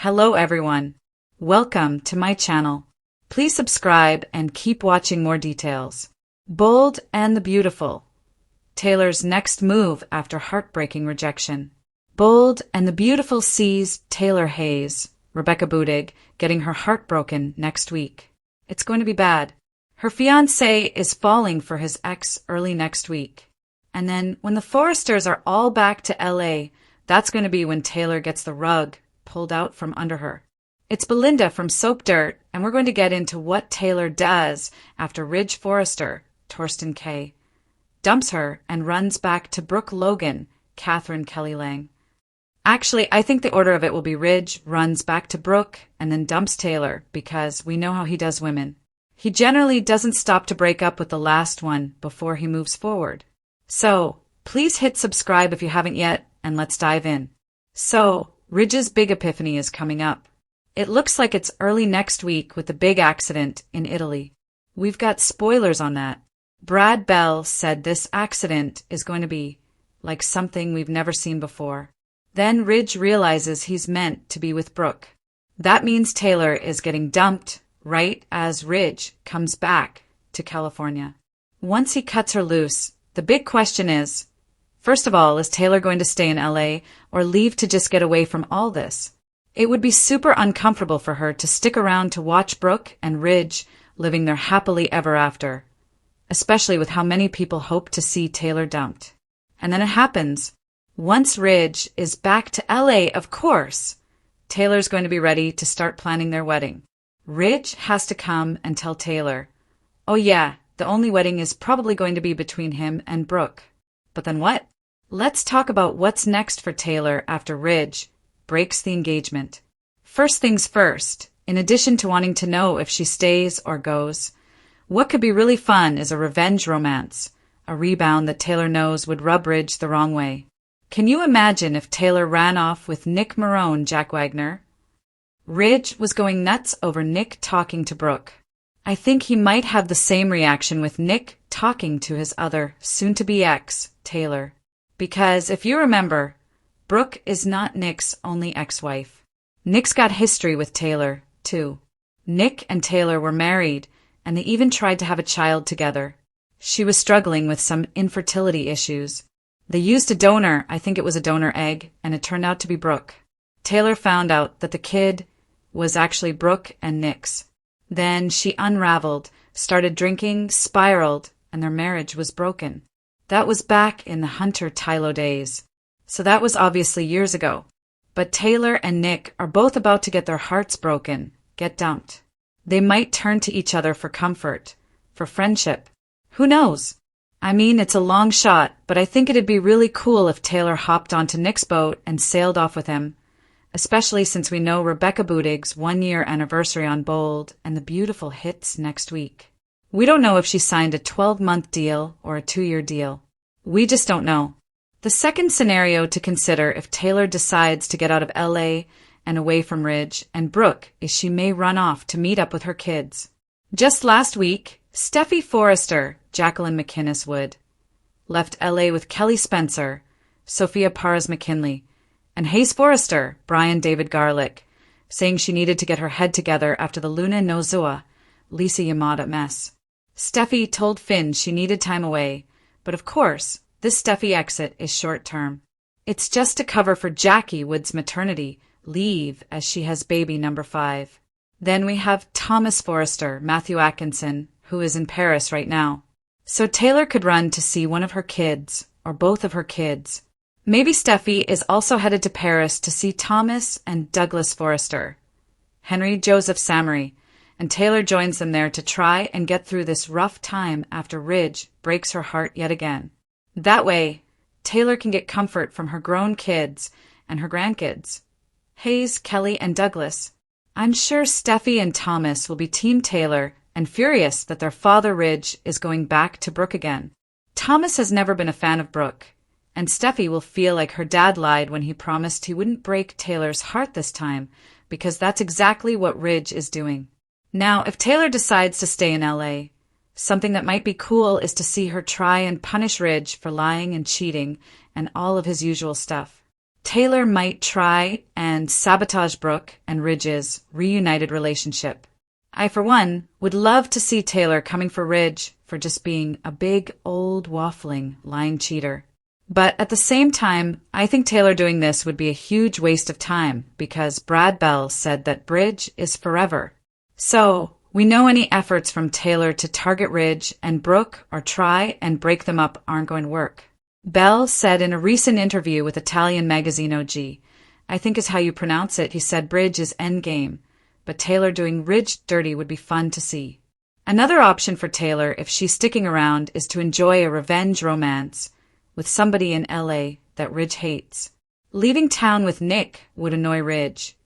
Hello everyone. Welcome to my channel. Please subscribe and keep watching more details. Bold and the Beautiful. Taylor's next move after heartbreaking rejection. Bold and the Beautiful sees Taylor Hayes, Rebecca Budig, getting her heart broken next week. It's going to be bad. Her fiancé is falling for his ex early next week. And then when the Forresters are all back to LA, that's going to be when Taylor gets the rug pulled out from under her. It's Belinda from Soap Dirt, and we're going to get into what Taylor does after Ridge Forrester, Torsten K., dumps her and runs back to Brooke Logan, Catherine Kelly Lang. Actually, I think the order of it will be Ridge runs back to Brooke and then dumps Taylor, because we know how he does women. He generally doesn't stop to break up with the last one before he moves forward. So, please hit subscribe if you haven't yet, and let's dive in. So, Ridge's big epiphany is coming up. It looks like it's early next week with the big accident in Italy. We've got spoilers on that. Brad Bell said this accident is going to be like something we've never seen before. Then Ridge realizes he's meant to be with Brooke. That means Taylor is getting dumped right as Ridge comes back to California. Once he cuts her loose, the big question is, first of all, is Taylor going to stay in LA or leave to just get away from all this? It would be super uncomfortable for her to stick around to watch Brooke and Ridge living their happily ever after, especially with how many people hope to see Taylor dumped. And then it happens. Once Ridge is back to LA, of course, Taylor's going to be ready to start planning their wedding. Ridge has to come and tell Taylor, oh yeah, the only wedding is probably going to be between him and Brooke. But then what? Let's talk about what's next for Taylor after Ridge breaks the engagement. First things first, in addition to wanting to know if she stays or goes, what could be really fun is a revenge romance, a rebound that Taylor knows would rub Ridge the wrong way. Can you imagine if Taylor ran off with Nick Marone, Jack Wagner? Ridge was going nuts over Nick talking to Brooke. I think he might have the same reaction with Nick talking to his other soon-to-be ex, Taylor. Because, if you remember, Brooke is not Nick's only ex-wife. Nick's got history with Taylor, too. Nick and Taylor were married, and they even tried to have a child together. She was struggling with some infertility issues. They used a donor, I think it was a donor egg, and it turned out to be Brooke. Taylor found out that the kid was actually Brooke and Nick's. Then she unraveled, started drinking, spiraled, and their marriage was broken. That was back in the Hunter-Tylo days. So that was obviously years ago. But Taylor and Nick are both about to get their hearts broken, get dumped. They might turn to each other for comfort, for friendship. Who knows? I mean, it's a long shot, but I think it'd be really cool if Taylor hopped onto Nick's boat and sailed off with him, especially since we know Rebecca Budig's 1-year anniversary on Bold and the Beautiful hits next week. We don't know if she signed a 12-month deal or a 2-year deal. We just don't know. The second scenario to consider if Taylor decides to get out of LA and away from Ridge and Brooke is she may run off to meet up with her kids. Just last week, Steffi Forrester, Jacqueline McInnes Wood, left LA with Kelly Spencer, Sophia Paras McKinley, and Hayes Forrester, Brian David Garlick, saying she needed to get her head together after the Luna Nozua, Lisa Yamada mess. Steffi told Finn she needed time away, but of course, this Steffi exit is short-term. It's just to cover for Jackie Wood's maternity leave as she has baby number 5. Then we have Thomas Forrester, Matthew Atkinson, who is in Paris right now. So Taylor could run to see one of her kids, or both of her kids. Maybe Steffi is also headed to Paris to see Thomas and Douglas Forrester, Henry Joseph Samory, and Taylor joins them there to try and get through this rough time after Ridge breaks her heart yet again. That way, Taylor can get comfort from her grown kids and her grandkids, Hayes, Kelly, and Douglas. I'm sure Steffi and Thomas will be Team Taylor and furious that their father Ridge is going back to Brooke again. Thomas has never been a fan of Brooke, and Steffi will feel like her dad lied when he promised he wouldn't break Taylor's heart this time, because that's exactly what Ridge is doing. Now, if Taylor decides to stay in LA, something that might be cool is to see her try and punish Ridge for lying and cheating and all of his usual stuff. Taylor might try and sabotage Brooke and Ridge's reunited relationship. I, for one, would love to see Taylor coming for Ridge for just being a big, old, waffling, lying cheater. But at the same time, I think Taylor doing this would be a huge waste of time because Brad Bell said that Bridge is forever. So, we know any efforts from Taylor to target Ridge and Brooke or try and break them up aren't going to work. Bell said in a recent interview with Italian magazine OG, I think is how you pronounce it, he said Bridge is endgame, but Taylor doing Ridge dirty would be fun to see. Another option for Taylor, if she's sticking around, is to enjoy a revenge romance with somebody in LA that Ridge hates. Leaving town with Nick would annoy Ridge,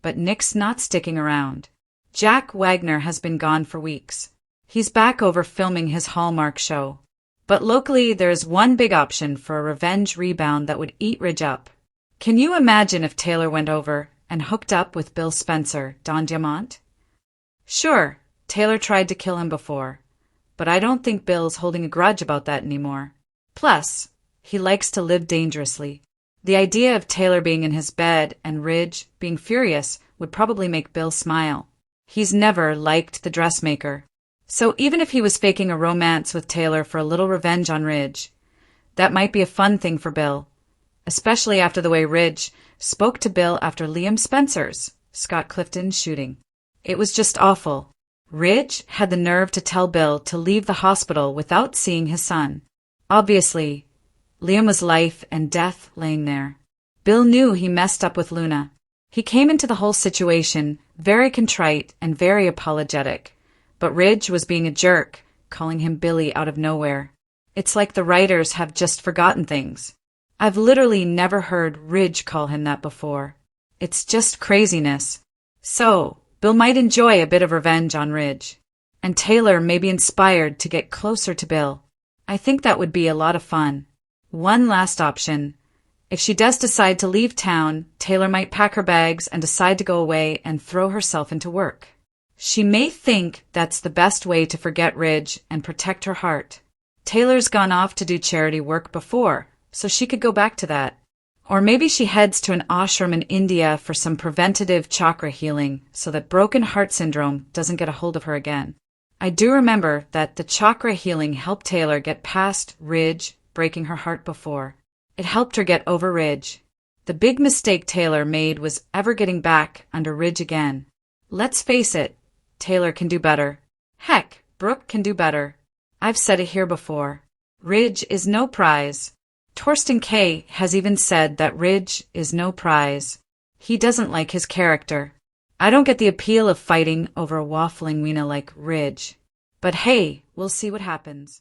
but Nick's not sticking around. Jack Wagner has been gone for weeks. He's back over filming his Hallmark show. But locally, there is one big option for a revenge rebound that would eat Ridge up. Can you imagine if Taylor went over and hooked up with Bill Spencer, Don Diamont? Sure, Taylor tried to kill him before, but I don't think Bill's holding a grudge about that anymore. Plus, he likes to live dangerously. The idea of Taylor being in his bed and Ridge being furious would probably make Bill smile. He's never liked the dressmaker. So even if he was faking a romance with Taylor for a little revenge on Ridge, that might be a fun thing for Bill, especially after the way Ridge spoke to Bill after Liam Spencer's, Scott Clifton, shooting. It was just awful. Ridge had the nerve to tell Bill to leave the hospital without seeing his son. Obviously, Liam was life and death laying there. Bill knew he messed up with Luna. He came into the whole situation very contrite and very apologetic. But Ridge was being a jerk, calling him Billy out of nowhere. It's like the writers have just forgotten things. I've literally never heard Ridge call him that before. It's just craziness. So, Bill might enjoy a bit of revenge on Ridge. And Taylor may be inspired to get closer to Bill. I think that would be a lot of fun. One last option. If she does decide to leave town, Taylor might pack her bags and decide to go away and throw herself into work. She may think that's the best way to forget Ridge and protect her heart. Taylor's gone off to do charity work before, so she could go back to that. Or maybe she heads to an ashram in India for some preventative chakra healing so that broken heart syndrome doesn't get a hold of her again. I do remember that the chakra healing helped Taylor get past Ridge breaking her heart before. It helped her get over Ridge. The big mistake Taylor made was ever getting back under Ridge again. Let's face it, Taylor can do better. Heck, Brooke can do better. I've said it here before. Ridge is no prize. Torsten K. has even said that Ridge is no prize. He doesn't like his character. I don't get the appeal of fighting over a waffling wiener like Ridge. But hey, we'll see what happens.